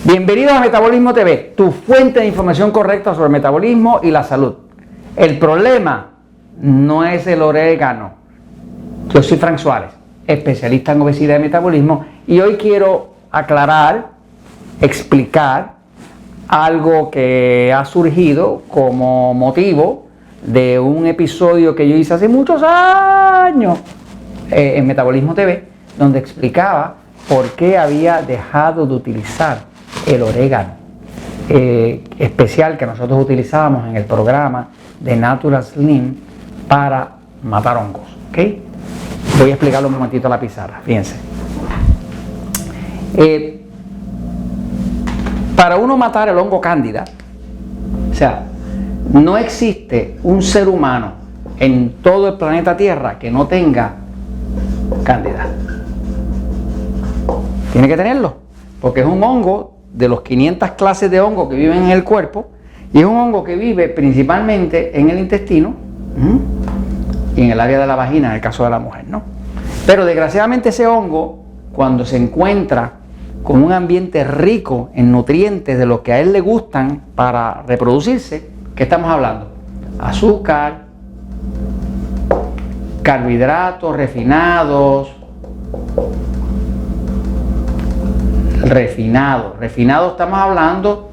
Bienvenidos a Metabolismo TV, tu fuente de información correcta sobre el metabolismo y la salud. El problema no es el orégano. Yo soy Frank Suárez, especialista en obesidad y metabolismo, y hoy quiero aclarar, explicar algo que ha surgido como motivo de un episodio que yo hice hace muchos años en Metabolismo TV, donde explicaba por qué había dejado de utilizar el orégano especial que nosotros utilizábamos en el programa de Natural Slim para matar hongos. ¿Okay? Voy a explicarlo un momentito a la pizarra, fíjense. Para uno matar el hongo cándida, o sea, no existe un ser humano en todo el planeta Tierra que no tenga cándida. Tiene que tenerlo, porque es un hongo de los 500 clases de hongos que viven en el cuerpo, y es un hongo que vive principalmente en el intestino y en el área de la vagina, en el caso de la mujer, ¿no? Pero desgraciadamente ese hongo, cuando se encuentra con un ambiente rico en nutrientes de los que a él le gustan para reproducirse, ¿qué estamos hablando? Azúcar, carbohidratos refinados, refinado estamos hablando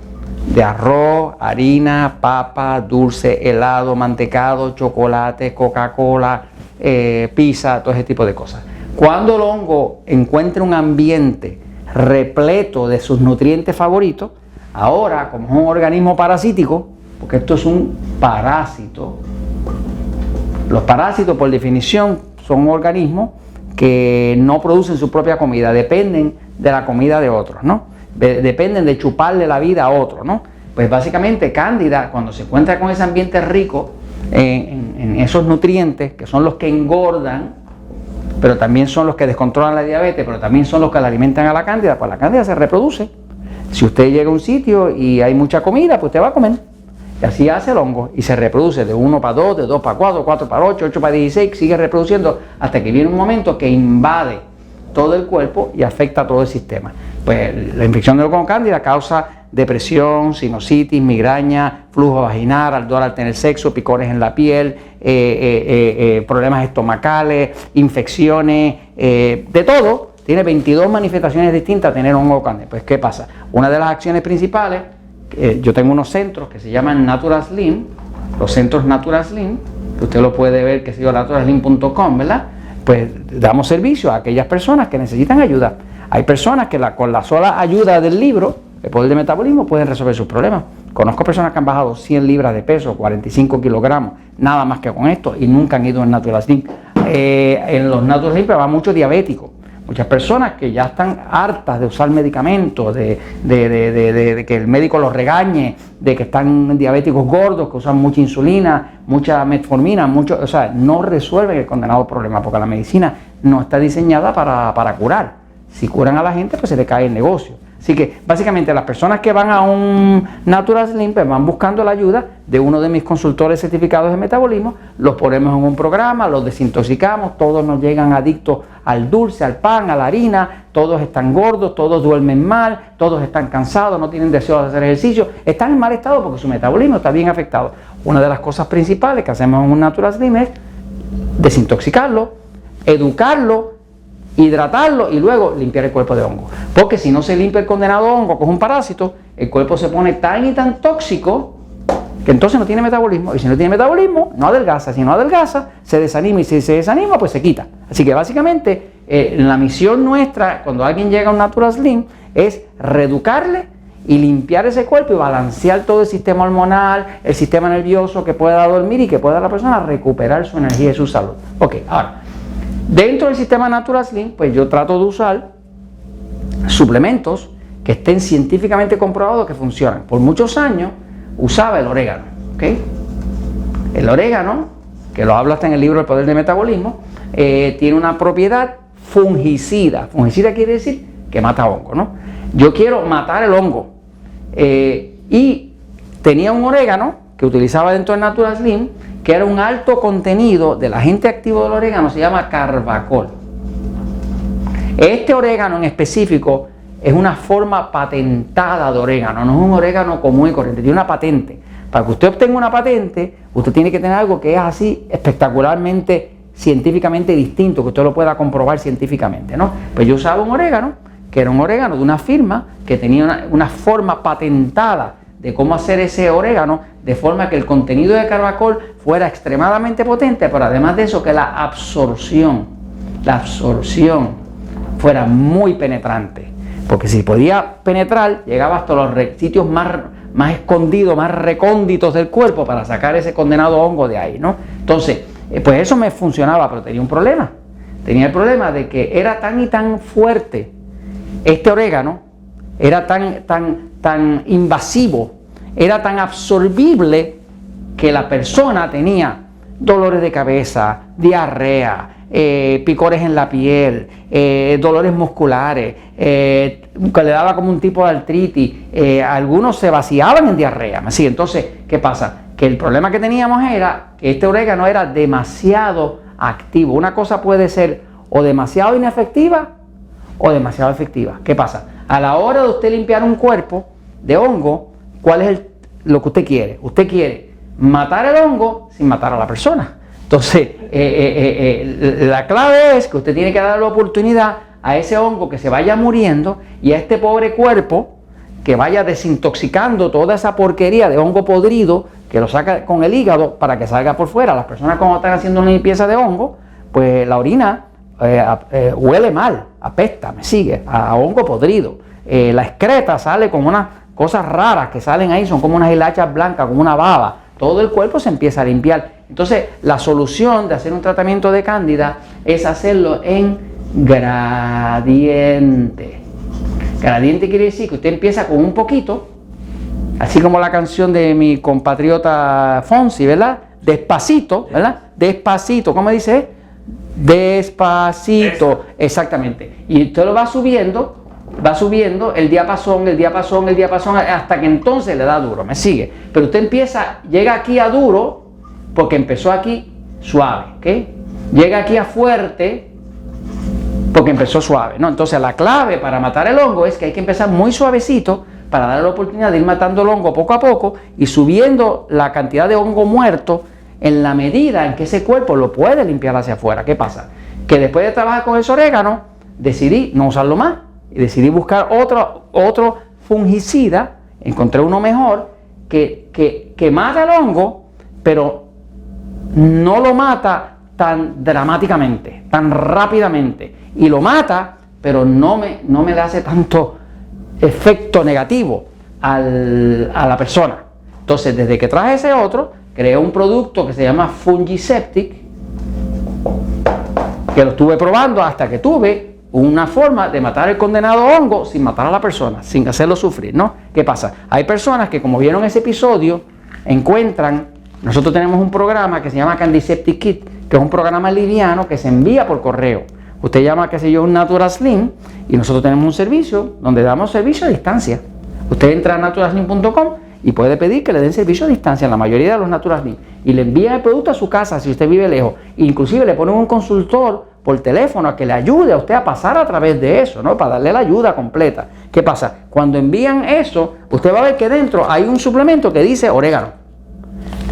de arroz, harina, papa, dulce, helado, mantecado, chocolate, Coca-Cola, pizza, todo ese tipo de cosas. Cuando el hongo encuentra un ambiente repleto de sus nutrientes favoritos, ahora, como es un organismo parasítico, porque esto es un parásito, los parásitos por definición son organismos que no producen su propia comida, dependen de la comida de otros, ¿no? Dependen de chuparle la vida a otros, ¿no? Pues básicamente Cándida, cuando se encuentra con ese ambiente rico en esos nutrientes, que son los que engordan, pero también son los que descontrolan la diabetes, pero también son los que la alimentan a la Cándida, pues la Cándida se reproduce. Si usted llega a un sitio y hay mucha comida, pues usted va a comer. Y así hace el hongo y se reproduce de 1 para 2, de 2 para 4, 4 para 8, 8 para 16, sigue reproduciendo hasta que viene un momento que invade todo el cuerpo y afecta a todo el sistema. Pues la infección del hongo con cándida causa depresión, sinusitis, migraña, flujo vaginal, ardor al tener sexo, picones en la piel, problemas estomacales, infecciones, de todo. Tiene 22 manifestaciones distintas a tener hongo cándida. Pues ¿qué pasa? Una de las acciones principales, yo tengo unos centros que se llaman Natural Slim, los centros Natural Slim, que usted lo puede ver, que se llama naturalslim.com, ¿verdad? Pues damos servicio a aquellas personas que necesitan ayuda. Hay personas que con la sola ayuda del libro, El Poder del Metabolismo, pueden resolver sus problemas. Conozco personas que han bajado 100 libras de peso, 45 kilogramos, nada más que con esto, y nunca han ido en Natural Slim. En los Natural Slim va mucho diabético. Muchas personas que ya están hartas de usar medicamentos, de que el médico los regañe, de que están diabéticos gordos, que usan mucha insulina, mucha metformina, o sea, no resuelven el condenado problema, porque la medicina no está diseñada para curar. Si curan a la gente, pues se le cae el negocio. Así que básicamente las personas que van a un Natural Slim pues van buscando la ayuda de uno de mis consultores certificados de metabolismo, los ponemos en un programa, los desintoxicamos, todos nos llegan adictos al dulce, al pan, a la harina, todos están gordos, todos duermen mal, todos están cansados, no tienen deseo de hacer ejercicio, están en mal estado porque su metabolismo está bien afectado. Una de las cosas principales que hacemos en un Natural Slim es desintoxicarlo, educarlo, hidratarlo y luego limpiar el cuerpo de hongo. Porque si no se limpia el condenado hongo, que es un parásito, el cuerpo se pone tan y tan tóxico que entonces no tiene metabolismo. Y si no tiene metabolismo, no adelgaza. Si no adelgaza, se desanima. Y si se desanima, pues se quita. Así que básicamente la misión nuestra, cuando alguien llega a un Natural Slim, es reeducarle y limpiar ese cuerpo y balancear todo el sistema hormonal, el sistema nervioso, que pueda dormir y que pueda la persona recuperar su energía y su salud. Ok, ahora, dentro del sistema Natural Slim, pues yo trato de usar suplementos que estén científicamente comprobados que funcionan. Por muchos años usaba el orégano, ¿ok? El orégano, que lo hablo hasta en el libro El Poder del Metabolismo, tiene una propiedad fungicida. Fungicida quiere decir que mata hongo, ¿no? Yo quiero matar el hongo. Y tenía un orégano que utilizaba dentro del Natural Slim, que era un alto contenido del agente activo del orégano, se llama carbacol. Este orégano en específico es una forma patentada de orégano, no es un orégano común y corriente, tiene una patente. Para que usted obtenga una patente, usted tiene que tener algo que es así espectacularmente, científicamente distinto, que usted lo pueda comprobar científicamente, ¿no? Pues yo usaba un orégano, que era un orégano de una firma que tenía una forma patentada de cómo hacer ese orégano, de forma que el contenido de carbacol fuera extremadamente potente, pero además de eso que la absorción fuera muy penetrante, porque si podía penetrar, llegaba hasta los sitios más escondidos, más recónditos del cuerpo para sacar ese condenado hongo de ahí, ¿no? Entonces, pues eso me funcionaba, pero tenía un problema. Tenía el problema de que era tan y tan fuerte este orégano, era tan invasivo, era tan absorbible que la persona tenía dolores de cabeza, diarrea, picores en la piel, dolores musculares, que le daba como un tipo de artritis, algunos se vaciaban en diarrea. ¿Sí? Entonces, ¿qué pasa? Que el problema que teníamos era que este orégano era demasiado activo. Una cosa puede ser o demasiado inefectiva o demasiado efectiva. ¿Qué pasa? A la hora de usted limpiar un cuerpo de hongo, ¿cuál es lo que usted quiere? Usted quiere matar el hongo sin matar a la persona. Entonces, la clave es que usted tiene que dar la oportunidad a ese hongo que se vaya muriendo y a este pobre cuerpo que vaya desintoxicando toda esa porquería de hongo podrido que lo saca con el hígado para que salga por fuera. Las personas cuando están haciendo una limpieza de hongo, pues la orina huele mal, apesta, me sigue, a hongo podrido. La excreta sale con unas cosas raras que salen ahí, son como unas hilachas blancas, como una baba. Todo el cuerpo se empieza a limpiar. Entonces, la solución de hacer un tratamiento de cándida es hacerlo en gradiente. Gradiente quiere decir que usted empieza con un poquito, así como la canción de mi compatriota Fonsi, ¿verdad? Despacito, ¿verdad? Despacito, ¿cómo dice? Despacito, eso. Exactamente. Y usted lo va subiendo el diapasón, hasta que entonces le da duro, me sigue. Pero usted llega aquí a duro, porque empezó aquí suave, ¿ok? Llega aquí a fuerte, porque empezó suave, ¿no? Entonces la clave para matar el hongo es que hay que empezar muy suavecito para darle la oportunidad de ir matando el hongo poco a poco y subiendo la cantidad de hongo muerto en la medida en que ese cuerpo lo puede limpiar hacia afuera. ¿Qué pasa? Que después de trabajar con ese orégano, decidí no usarlo más y decidí buscar otro fungicida. Encontré uno mejor que mata el hongo, pero no lo mata tan dramáticamente, tan rápidamente, y lo mata, pero no me le hace tanto efecto negativo a la persona. Entonces, desde que traje ese otro, creé un producto que se llama Fungiseptic, que lo estuve probando hasta que tuve una forma de matar el condenado hongo sin matar a la persona, sin hacerlo sufrir, ¿no? ¿Qué pasa? Hay personas que, como vieron ese episodio, nosotros tenemos un programa que se llama Candiseptic Kit, que es un programa liviano que se envía por correo. Usted llama, qué sé yo, un Natural Slim, y nosotros tenemos un servicio donde damos servicio a distancia. Usted entra a naturalslim.com y puede pedir que le den servicio a distancia en la mayoría de los Natural Slim, y le envían el producto a su casa si usted vive lejos. Inclusive le ponen un consultor por teléfono a que le ayude a usted a pasar a través de eso, ¿no? Para darle la ayuda completa. ¿Qué pasa? Cuando envían eso, usted va a ver que dentro hay un suplemento que dice orégano.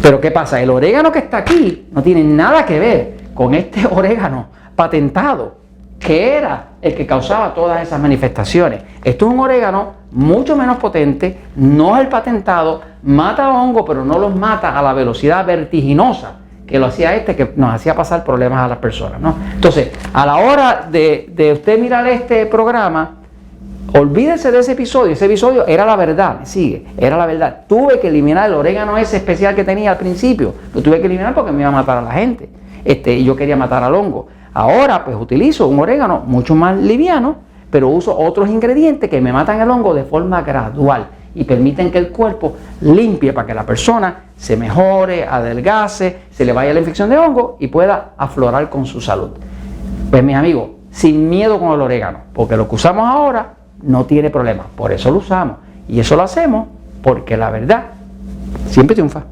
Pero ¿qué pasa? El orégano que está aquí no tiene nada que ver con este orégano patentado, que era el que causaba todas esas manifestaciones. Esto es un orégano mucho menos potente, no es el patentado, mata hongo, pero no los mata a la velocidad vertiginosa que lo hacía que nos hacía pasar problemas a las personas, ¿no? Entonces, a la hora de usted mirar este programa, olvídese de ese episodio era la verdad, me sigue, era la verdad. Tuve que eliminar el orégano ese especial que tenía al principio, lo tuve que eliminar porque me iba a matar a la gente, y yo quería matar al hongo. Ahora, pues utilizo un orégano mucho más liviano, pero uso otros ingredientes que me matan el hongo de forma gradual y permiten que el cuerpo limpie para que la persona se mejore, adelgace, se le vaya la infección de hongo y pueda aflorar con su salud. Pues mis amigos, sin miedo con el orégano, porque lo que usamos ahora no tiene problema, por eso lo usamos y eso lo hacemos porque la verdad siempre triunfa.